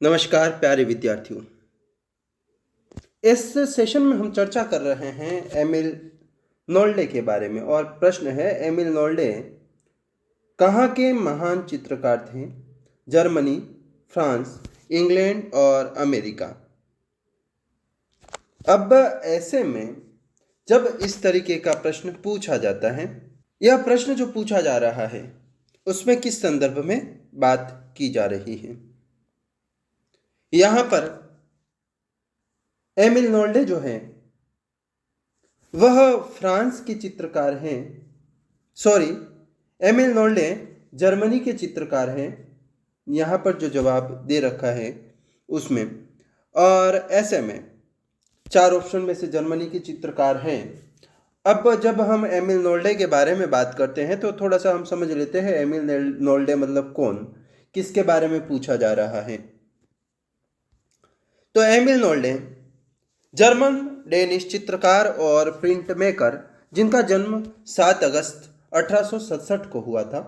नमस्कार प्यारे विद्यार्थियों। इस सेशन में हम चर्चा कर रहे हैं एमिल नोल्डे के बारे में और प्रश्न है एमिल नोल्डे कहाँ के महान चित्रकार थे? जर्मनी, फ्रांस, इंग्लैंड और अमेरिका। अब ऐसे में जब इस तरीके का प्रश्न पूछा जाता है, यह प्रश्न जो पूछा जा रहा है उसमें किस संदर्भ में बात की जा रही है? यहाँ पर एमिल नोल्डे जो है वह फ्रांस के चित्रकार हैं। सॉरी, एमिल नोल्डे जर्मनी के चित्रकार हैं। यहाँ पर जो जवाब दे रखा है उसमें, और ऐसे में चार ऑप्शन में से जर्मनी के चित्रकार हैं। अब जब हम एमिल नोल्डे के बारे में बात करते हैं तो थोड़ा सा हम समझ लेते हैं एमिल नोल्डे मतलब कौन, किसके बारे में पूछा जा रहा है। तो एमिल नोल्डे जर्मन डेनिश चित्रकार और प्रिंट मेकर जिनका जन्म 7 अगस्त 1867 को हुआ था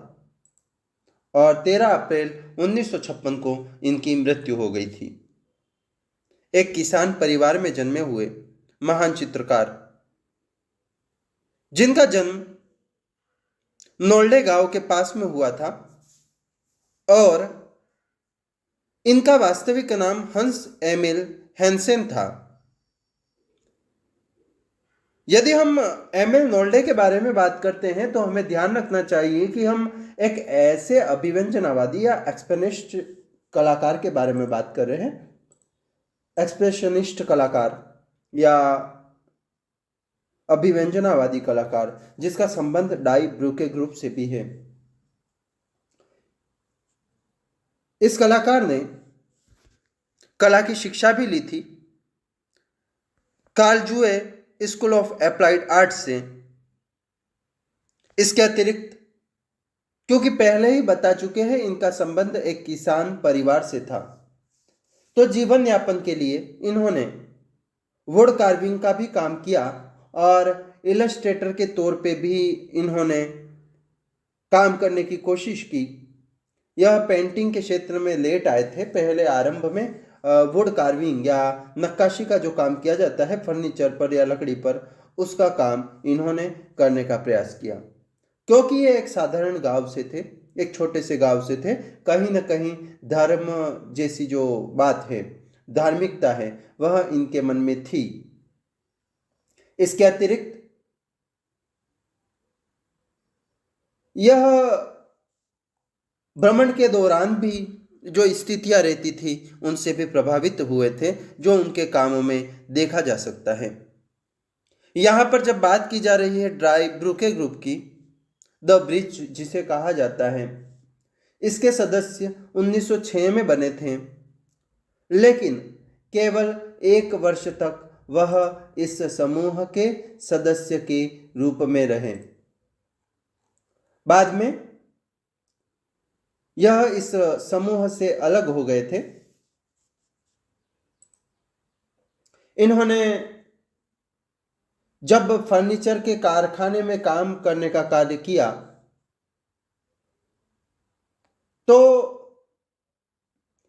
और 13 अप्रैल 1956 को इनकी मृत्यु हो गई थी। एक किसान परिवार में जन्मे हुए महान चित्रकार जिनका जन्म नोल्डे गांव के पास में हुआ था और इनका वास्तविक नाम हंस एमिल हैंसेन था। यदि हम एमिल नोल्डे के बारे में बात करते हैं तो हमें ध्यान रखना चाहिए कि हम एक ऐसे अभिव्यंजनावादी या एक्सप्रेशनिस्ट कलाकार के बारे में बात कर रहे हैं। एक्सप्रेशनिस्ट कलाकार या अभिव्यंजनावादी कलाकार जिसका संबंध डाई ब्रूके ग्रुप से भी है। इस कलाकार ने कला की शिक्षा भी ली थी कार्लजुए स्कूल ऑफ अप्लाइड आर्ट्स से। इसके अतिरिक्त, क्योंकि पहले ही बता चुके हैं इनका संबंध एक किसान परिवार से था, तो जीवन यापन के लिए इन्होंने वुड कार्विंग का भी काम किया और इलस्ट्रेटर के तौर पे भी इन्होंने काम करने की कोशिश की। यह पेंटिंग के क्षेत्र में लेट आए थे। पहले आरंभ में वुड कार्विंग या नक्काशी का जो काम किया जाता है फर्नीचर पर या लकड़ी पर, उसका काम इन्होंने करने का प्रयास किया। क्योंकि ये एक साधारण गांव से थे, एक छोटे से गांव से थे, कहीं ना कहीं धर्म जैसी जो बात है, धार्मिकता है, वह इनके मन में थी। इसके अतिरिक्त यह भ्रमण के दौरान भी जो स्थितियां रहती थी उनसे भी प्रभावित हुए थे, जो उनके कामों में देखा जा सकता है। यहाँ पर जब बात की जा रही है ड्राई ब्रूके ग्रुप की, द ब्रिज जिसे कहा जाता है, इसके सदस्य 1906 में बने थे, लेकिन केवल 1 वर्ष तक वह इस समूह के सदस्य के रूप में रहे। बाद में यह इस समूह से अलग हो गए थे। इन्होंने जब फर्नीचर के कारखाने में काम करने का कार्य किया तो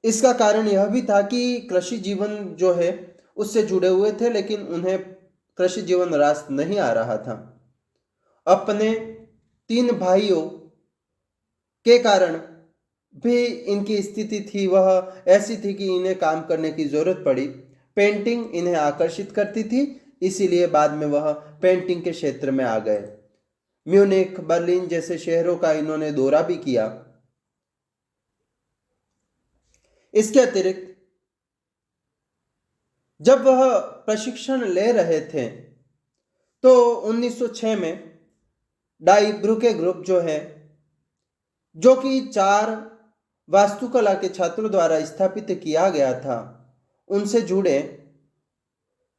इसका कारण यह भी था कि कृषि जीवन जो है उससे जुड़े हुए थे, लेकिन उन्हें कृषि जीवन रास नहीं आ रहा था। अपने 3 भाइयों के कारण भी इनकी स्थिति थी वह ऐसी थी कि इन्हें काम करने की जरूरत पड़ी। पेंटिंग इन्हें आकर्षित करती थी, इसीलिए बाद में वह पेंटिंग के क्षेत्र में आ गए। म्यूनिख, बर्लिन जैसे शहरों का इन्होंने दौरा भी किया। इसके अतिरिक्त जब वह प्रशिक्षण ले रहे थे तो 1906 में डाई ब्रूके ग्रुप जो है, जो कि 4 वास्तुकला के छात्रों द्वारा स्थापित किया गया था, उनसे जुड़े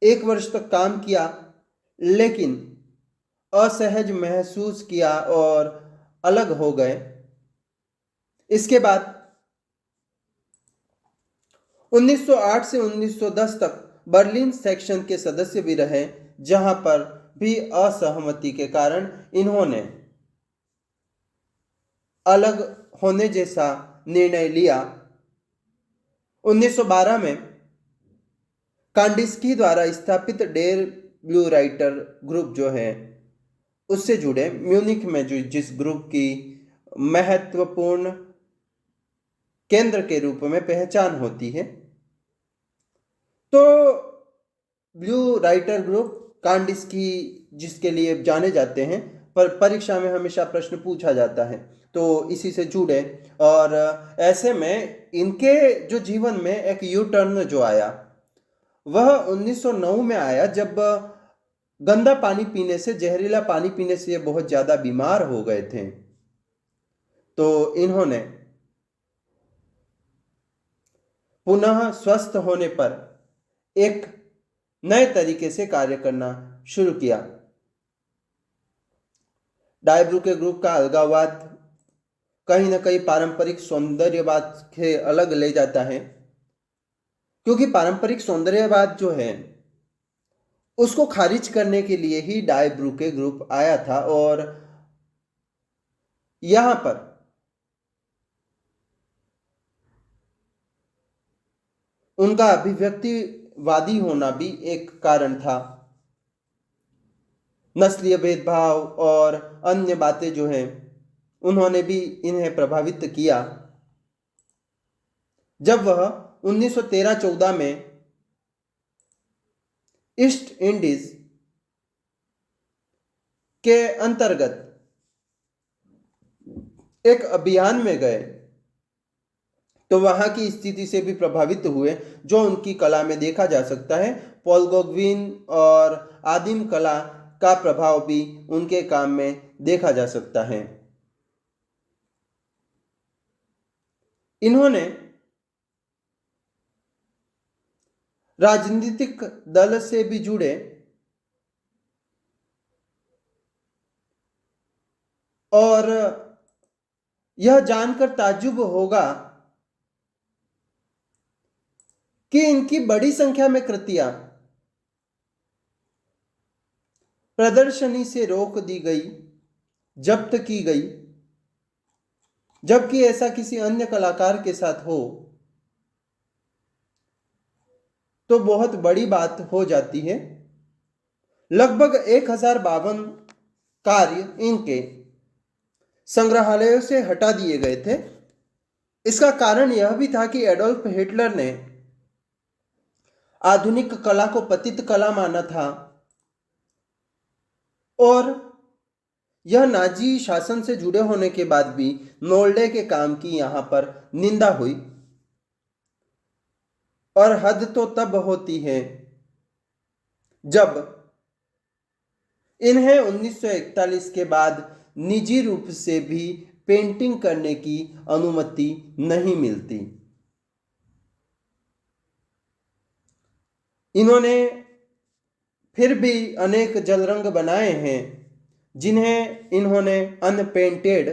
1 वर्ष तक काम किया, लेकिन असहज महसूस किया और अलग हो गए। इसके बाद 1908 से 1910 तक बर्लिन सेक्शन के सदस्य भी रहे, जहां पर भी असहमति के कारण इन्होंने अलग होने जैसा निर्णय लिया 1912 में कांडिस्की द्वारा स्थापित डेर ब्लू राइटर ग्रुप जो है उससे जुड़े म्यूनिख में जो जिस ग्रुप की महत्वपूर्ण केंद्र के रूप में पहचान होती है। तो ब्लू राइटर ग्रुप कांडिस्की जिसके लिए जाने जाते हैं, पर परीक्षा में हमेशा प्रश्न पूछा जाता है, तो इसी से जुड़े। और ऐसे में इनके जो जीवन में एक यू टर्न जो आया वह 1909 में आया, जब गंदा पानी पीने से, जहरीला पानी पीने से ये बहुत ज़्यादा बीमार हो गए थे। तो इन्होंने पुनः स्वस्थ होने पर एक नए तरीके से कार्य करना शुरू किया। डायब्रूके ग्रुप का अलगाववाद कहीं ना कहीं पारंपरिक सौंदर्यवाद के अलग ले जाता है, क्योंकि पारंपरिक सौंदर्यवाद जो है उसको खारिज करने के लिए ही डायब्रूके ग्रुप आया था। और यहां पर उनका अभिव्यक्तिवादी होना भी एक कारण था। नस्लीय भेदभाव और अन्य बातें जो हैं उन्होंने भी इन्हें प्रभावित किया। जब वह 1913-14 में ईस्ट इंडीज के अंतर्गत एक अभियान में गए तो वहां की स्थिति से भी प्रभावित हुए, जो उनकी कला में देखा जा सकता है। पॉल गॉगविन और आदिम कला का प्रभाव भी उनके काम में देखा जा सकता है। इन्होंने राजनीतिक दल से भी जुड़े और यह जानकर ताज्जुब होगा कि इनकी बड़ी संख्या में कृतियां प्रदर्शनी से रोक दी गई, जब्त की गई, जबकि ऐसा किसी अन्य कलाकार के साथ हो तो बहुत बड़ी बात हो जाती है। लगभग 1052 कार्य इनके संग्रहालयों से हटा दिए गए थे। इसका कारण यह भी था कि एडोल्फ हिटलर ने आधुनिक कला को पतित कला माना था और यह नाजी शासन से जुड़े होने के बाद भी नोल्डे के काम की यहां पर निंदा हुई। और हद तो तब होती है जब इन्हें 1941 के बाद निजी रूप से भी पेंटिंग करने की अनुमति नहीं मिलती। इन्होंने फिर भी अनेक जलरंग बनाए हैं, जिन्हें इन्होंने अनपेंटेड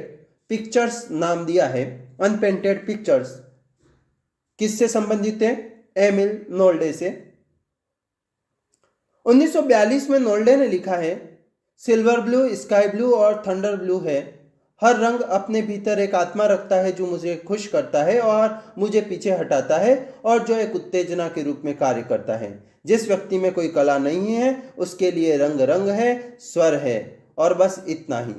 पिक्चर्स नाम दिया है। अनपेंटेड पिक्चर्स किससे संबंधित है? एमिल नोल्डे से। 1942 में नोल्डे ने लिखा है, सिल्वर ब्लू, स्काई ब्लू और थंडर ब्लू है। हर रंग अपने भीतर एक आत्मा रखता है जो मुझे खुश करता है और मुझे पीछे हटाता है, और जो एक उत्तेजना के रूप में कार्य करता है। जिस व्यक्ति में कोई कला नहीं है उसके लिए रंग रंग है, स्वर है, और बस इतना ही।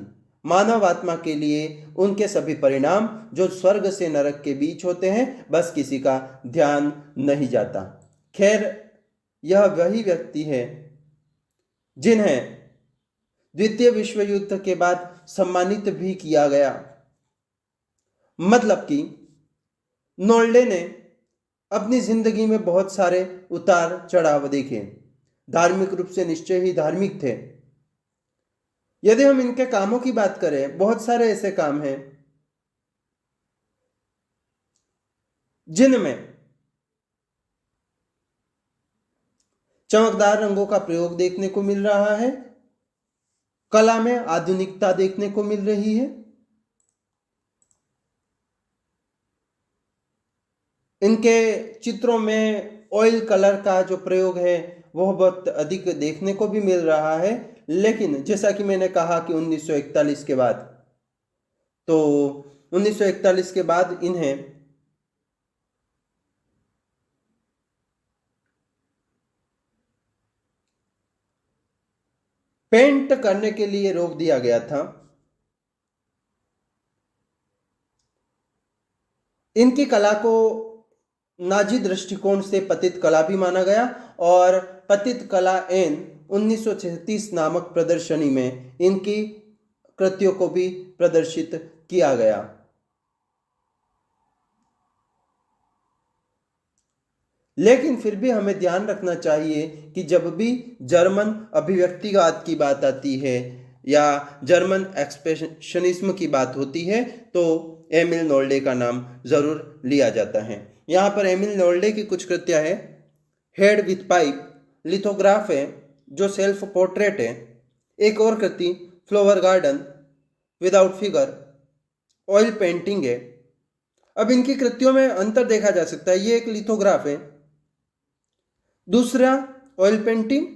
मानव आत्मा के लिए उनके सभी परिणाम जो स्वर्ग से नरक के बीच होते हैं, बस किसी का ध्यान नहीं जाता। खैर, यह वही व्यक्ति है जिन्हें द्वितीय विश्व युद्ध के बाद सम्मानित भी किया गया। मतलब कि नोल्डे ने अपनी जिंदगी में बहुत सारे उतार चढ़ाव देखे। धार्मिक रूप से निश्चय ही धार्मिक थे। यदि हम इनके कामों की बात करें, बहुत सारे ऐसे काम हैं जिनमें चमकदार रंगों का प्रयोग देखने को मिल रहा है, कला में आधुनिकता देखने को मिल रही है। इनके चित्रों में ऑयल कलर का जो प्रयोग है वह बहुत अधिक देखने को भी मिल रहा है। लेकिन जैसा कि मैंने कहा कि 1941 के बाद, तो 1941 के बाद इन्हें पेंट करने के लिए रोक दिया गया था। इनकी कला को नाजी दृष्टिकोण से पतित कला भी माना गया और पतित कला एन 1936 नामक प्रदर्शनी में इनकी कृतियों को भी प्रदर्शित किया गया। लेकिन फिर भी हमें ध्यान रखना चाहिए कि जब भी जर्मन अभिव्यक्तिवाद की बात आती है या जर्मन एक्सप्रेशनिज्म की बात होती है तो एमिल नोल्डे का नाम जरूर लिया जाता है। यहाँ पर एमिल नोल्डे की कुछ कृतियाँ हैं। हेड विथ पाइप लिथोग्राफ है जो सेल्फ पोर्ट्रेट है। एक और कृति flower garden without figure oil painting है। अब इनकी कृतियों में अंतर देखा जा सकता है। ये एक लिथोग्राफ है, दूसरा ऑयल पेंटिंग,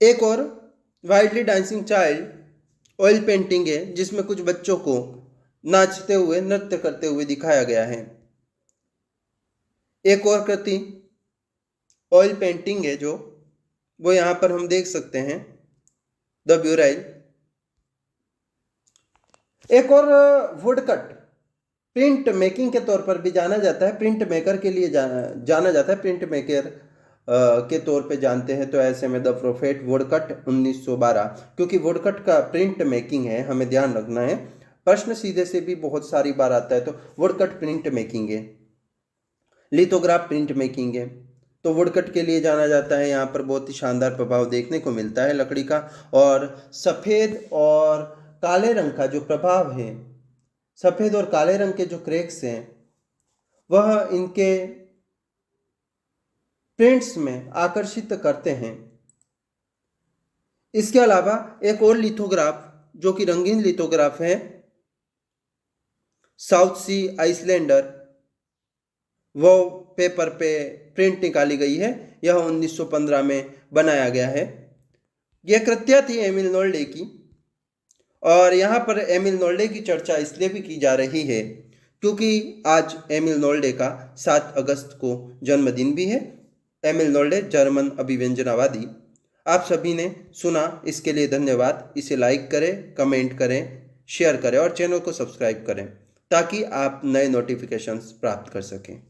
एक और wildly dancing child oil painting है जिसमें कुछ बच्चों को नाचते हुए नृत्य करते हुए दिखाया गया है। एक और कृति ऑयल पेंटिंग है जो वो यहाँ पर हम देख सकते हैं, द ब्यूराइल। एक और वुडकट प्रिंट मेकिंग के तौर पर भी जाना जाता है, प्रिंट मेकर के लिए जाना जाता है, प्रिंट मेकर के तौर पे जानते हैं। तो ऐसे में द प्रोफेट वुडकट 1912, क्योंकि वुडकट का प्रिंट मेकिंग है, हमें ध्यान रखना है, प्रश्न सीधे से भी बहुत सारी बार आता है। तो वुडकट प्रिंट मेकिंग है, लिथोग्राफ प्रिंट मेकिंग है। तो वुडकट के लिए जाना जाता है। यहाँ पर बहुत ही शानदार प्रभाव देखने को मिलता है लकड़ी का, और सफ़ेद और काले रंग का जो प्रभाव है, सफ़ेद और काले रंग के जो क्रैक्स हैं वह इनके प्रिंट्स में आकर्षित करते हैं। इसके अलावा एक और लिथोग्राफ जो कि रंगीन लिथोग्राफ है, साउथ सी आइसलैंडर, वो पेपर पे प्रिंट निकाली गई है। यह 1915 में बनाया गया है। यह कृतियाँ थी एमिल नोल्डे की, और यहाँ पर एमिल नोल्डे की चर्चा इसलिए भी की जा रही है क्योंकि आज एमिल नोल्डे का 7 अगस्त को जन्मदिन भी है। एमिल नोल्डे जर्मन अभिव्यंजनावादी। आप सभी ने सुना, इसके लिए धन्यवाद। इसे लाइक करें, कमेंट करें, शेयर करें और चैनल को सब्सक्राइब करें ताकि आप नए नोटिफिकेशंस प्राप्त कर सकें।